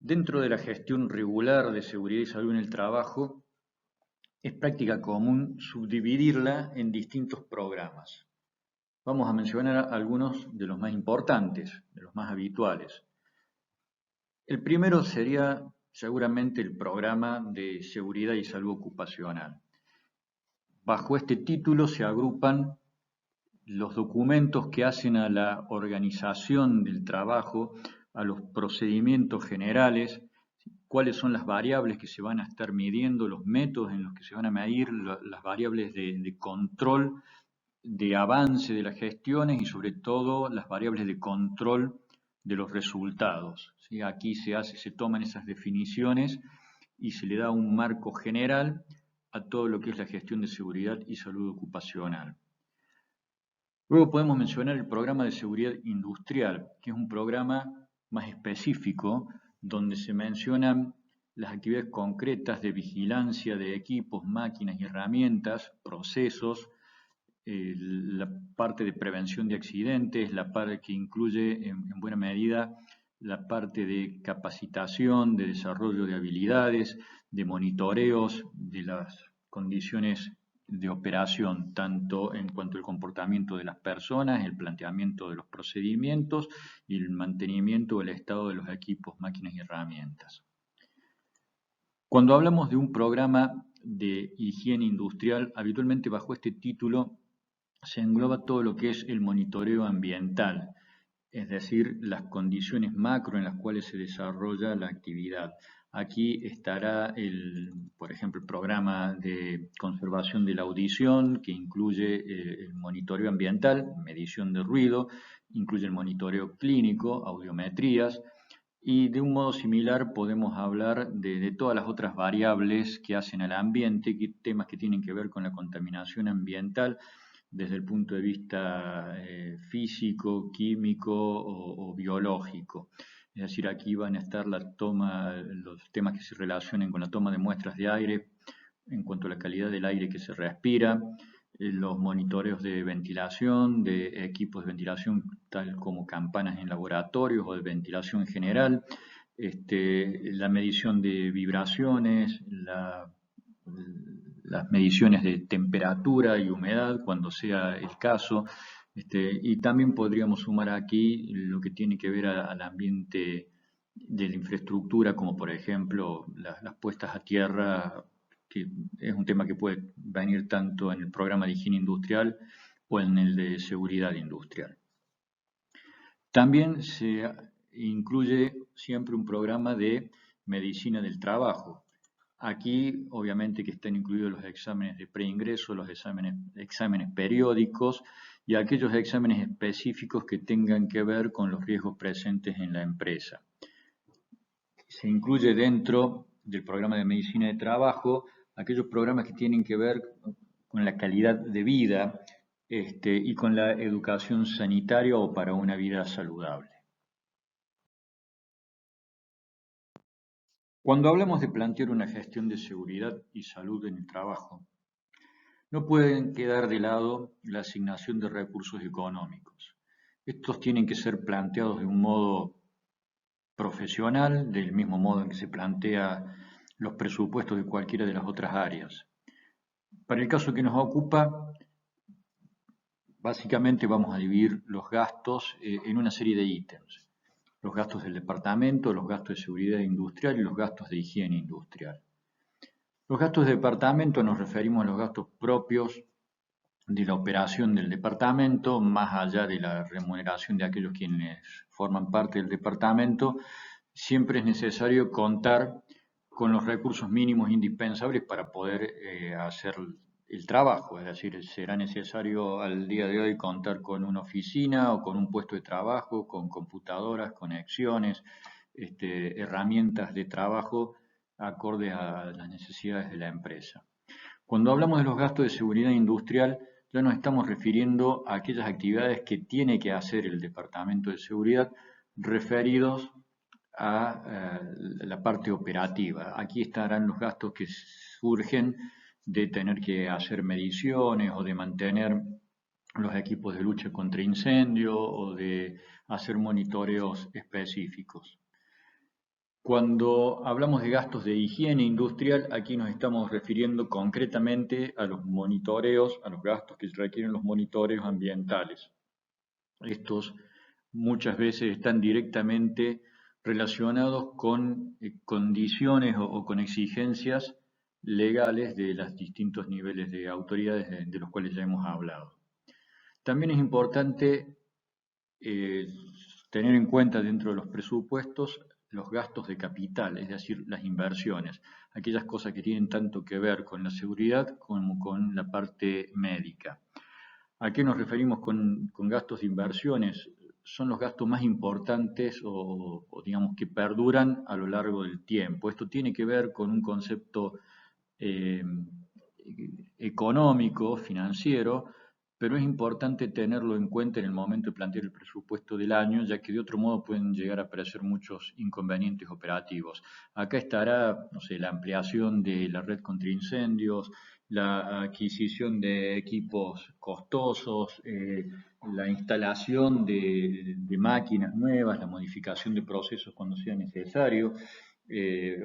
Dentro de la gestión regular de seguridad y salud en el trabajo, es práctica común subdividirla en distintos programas. Vamos a mencionar algunos de los más importantes, de los más habituales. El primero sería seguramente el programa de seguridad y salud ocupacional. Bajo este título se agrupan los documentos que hacen a la organización del trabajo, a los procedimientos generales, cuáles son las variables que se van a estar midiendo, los métodos en los que se van a medir, las variables de control, de avance de las gestiones y sobre todo las variables de control de los resultados. ¿Sí? Aquí se toman esas definiciones y se le da un marco general a todo lo que es la gestión de seguridad y salud ocupacional. Luego podemos mencionar el programa de seguridad industrial, que es un programa más específico donde se mencionan las actividades concretas de vigilancia de equipos, máquinas y herramientas, procesos, la parte de prevención de accidentes, la parte que incluye en buena medida la parte de capacitación, de desarrollo de habilidades, de monitoreos de las condiciones de operación, tanto en cuanto al comportamiento de las personas, el planteamiento de los procedimientos y el mantenimiento del estado de los equipos, máquinas y herramientas. Cuando hablamos de un programa de higiene industrial, habitualmente bajo este título se engloba todo lo que es el monitoreo ambiental, es decir, las condiciones macro en las cuales se desarrolla la actividad. Aquí estará, por ejemplo, el programa de conservación de la audición, que incluye el monitoreo ambiental, medición de ruido, incluye el monitoreo clínico, audiometrías, y de un modo similar podemos hablar de todas las otras variables que hacen al ambiente, temas que tienen que ver con la contaminación ambiental, desde el punto de vista físico, químico o biológico. Es decir, aquí van a estar los temas que se relacionen con la toma de muestras de aire en cuanto a la calidad del aire que se respira, los monitoreos de ventilación, de equipos de ventilación tal como campanas en laboratorios o de ventilación general, la medición de vibraciones, las mediciones de temperatura y humedad cuando sea el caso, y también podríamos sumar aquí lo que tiene que ver al ambiente de la infraestructura, como por ejemplo las puestas a tierra, que es un tema que puede venir tanto en el programa de higiene industrial o en el de seguridad industrial. También se incluye siempre un programa de medicina del trabajo. Aquí, obviamente, que están incluidos los exámenes de preingreso, los exámenes periódicos y aquellos exámenes específicos que tengan que ver con los riesgos presentes en la empresa. Se incluye dentro del programa de medicina de trabajo aquellos programas que tienen que ver con la calidad de vida y con la educación sanitaria o para una vida saludable. Cuando hablamos de plantear una gestión de seguridad y salud en el trabajo, no pueden quedar de lado la asignación de recursos económicos. Estos tienen que ser planteados de un modo profesional, del mismo modo en que se plantea los presupuestos de cualquiera de las otras áreas. Para el caso que nos ocupa, básicamente vamos a dividir los gastos en una serie de ítems. Los gastos del departamento, los gastos de seguridad industrial y los gastos de higiene industrial. Los gastos de departamento nos referimos a los gastos propios de la operación del departamento, más allá de la remuneración de aquellos quienes forman parte del departamento. Siempre es necesario contar con los recursos mínimos indispensables para poder hacer el trabajo, es decir, será necesario al día de hoy contar con una oficina o con un puesto de trabajo, con computadoras, conexiones, herramientas de trabajo acorde a las necesidades de la empresa. Cuando hablamos de los gastos de seguridad industrial, ya nos estamos refiriendo a aquellas actividades que tiene que hacer el Departamento de Seguridad referidos a la parte operativa. Aquí estarán los gastos que surgen de tener que hacer mediciones o de mantener los equipos de lucha contra incendio o de hacer monitoreos específicos. Cuando hablamos de gastos de higiene industrial, aquí nos estamos refiriendo concretamente a los monitoreos, a los gastos que requieren los monitoreos ambientales. Estos muchas veces están directamente relacionados con condiciones o con exigencias legales de los distintos niveles de autoridades de los cuales ya hemos hablado. También es importante eh, tener en cuenta dentro de los presupuestos los gastos de capital, es decir, las inversiones, aquellas cosas que tienen tanto que ver con la seguridad como con la parte médica. ¿A qué nos referimos con gastos de inversiones? Son los gastos más importantes o digamos que perduran a lo largo del tiempo. Esto tiene que ver con un concepto eh, económico, financiero, pero es importante tenerlo en cuenta en el momento de plantear el presupuesto del año, ya que de otro modo pueden llegar a aparecer muchos inconvenientes operativos. Acá estará, no sé, la ampliación de la red contra incendios, la adquisición de equipos costosos, la instalación de máquinas nuevas, la modificación de procesos cuando sea necesario,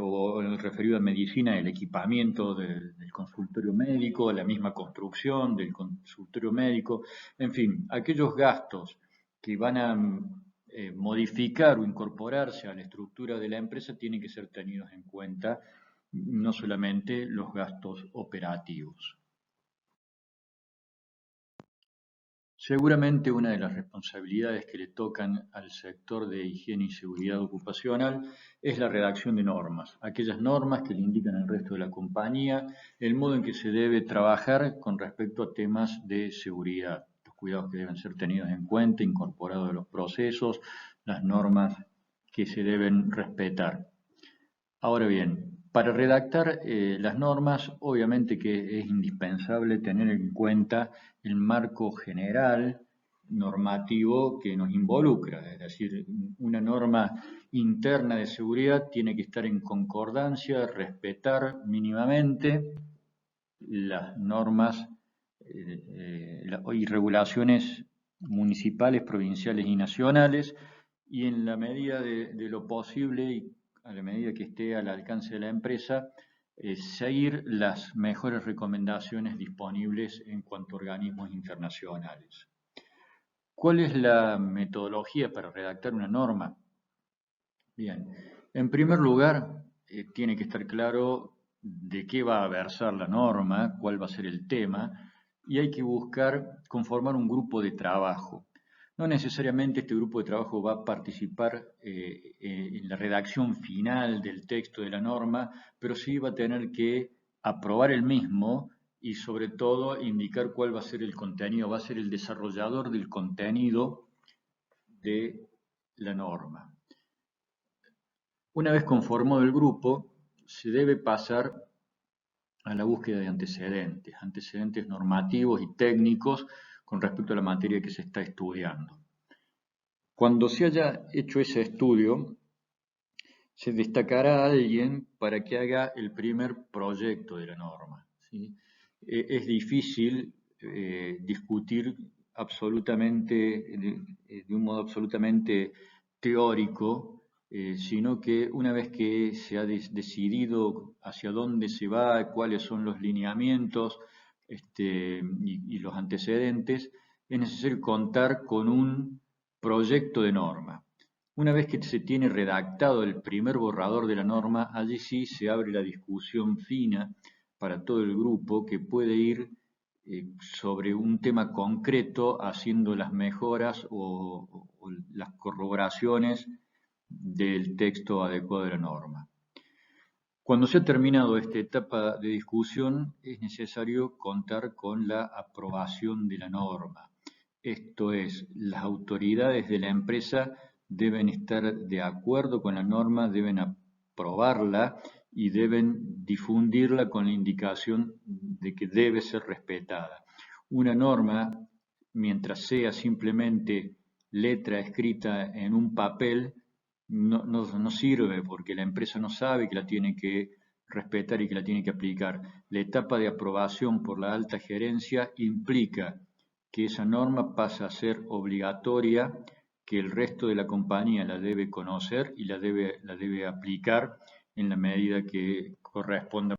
o en el referido a medicina, el equipamiento del consultorio médico, la misma construcción del consultorio médico, en fin, aquellos gastos que van a modificar o incorporarse a la estructura de la empresa tienen que ser tenidos en cuenta, no solamente los gastos operativos. Seguramente una de las responsabilidades que le tocan al sector de higiene y seguridad ocupacional es la redacción de normas, aquellas normas que le indican al resto de la compañía el modo en que se debe trabajar con respecto a temas de seguridad, los cuidados que deben ser tenidos en cuenta, incorporados a los procesos, las normas que se deben respetar. Ahora bien, para redactar las normas, obviamente que es indispensable tener en cuenta el marco general normativo que nos involucra, es decir, una norma interna de seguridad tiene que estar en concordancia, respetar mínimamente las normas y regulaciones municipales, provinciales y nacionales, y en la medida de lo posible y a la medida que esté al alcance de la empresa, seguir las mejores recomendaciones disponibles en cuanto a organismos internacionales. ¿Cuál es la metodología para redactar una norma? Bien, en primer lugar, tiene que estar claro de qué va a versar la norma, cuál va a ser el tema, y hay que buscar conformar un grupo de trabajo. No necesariamente este grupo de trabajo va a participar en la redacción final del texto de la norma, pero sí va a tener que aprobar el mismo y sobre todo indicar cuál va a ser el contenido, va a ser el desarrollador del contenido de la norma. Una vez conformado el grupo, se debe pasar a la búsqueda de antecedentes, antecedentes normativos y técnicos con respecto a la materia que se está estudiando. Cuando se haya hecho ese estudio, se destacará a alguien para que haga el primer proyecto de la norma, ¿sí? Es difícil discutir absolutamente, de un modo absolutamente teórico, sino que una vez que se ha decidido hacia dónde se va, cuáles son los lineamientos y los antecedentes, es necesario contar con un proyecto de norma. Una vez que se tiene redactado el primer borrador de la norma, allí sí se abre la discusión fina para todo el grupo que puede ir sobre un tema concreto haciendo las mejoras o las corroboraciones del texto adecuado de la norma. Cuando se ha terminado esta etapa de discusión, es necesario contar con la aprobación de la norma. Esto es, las autoridades de la empresa deben estar de acuerdo con la norma, deben aprobarla y deben difundirla con la indicación de que debe ser respetada. Una norma, mientras sea simplemente letra escrita en un papel, no sirve porque la empresa no sabe que la tiene que respetar y que la tiene que aplicar. La etapa de aprobación por la alta gerencia implica que esa norma pasa a ser obligatoria que el resto de la compañía la debe conocer y la debe aplicar en la medida que corresponda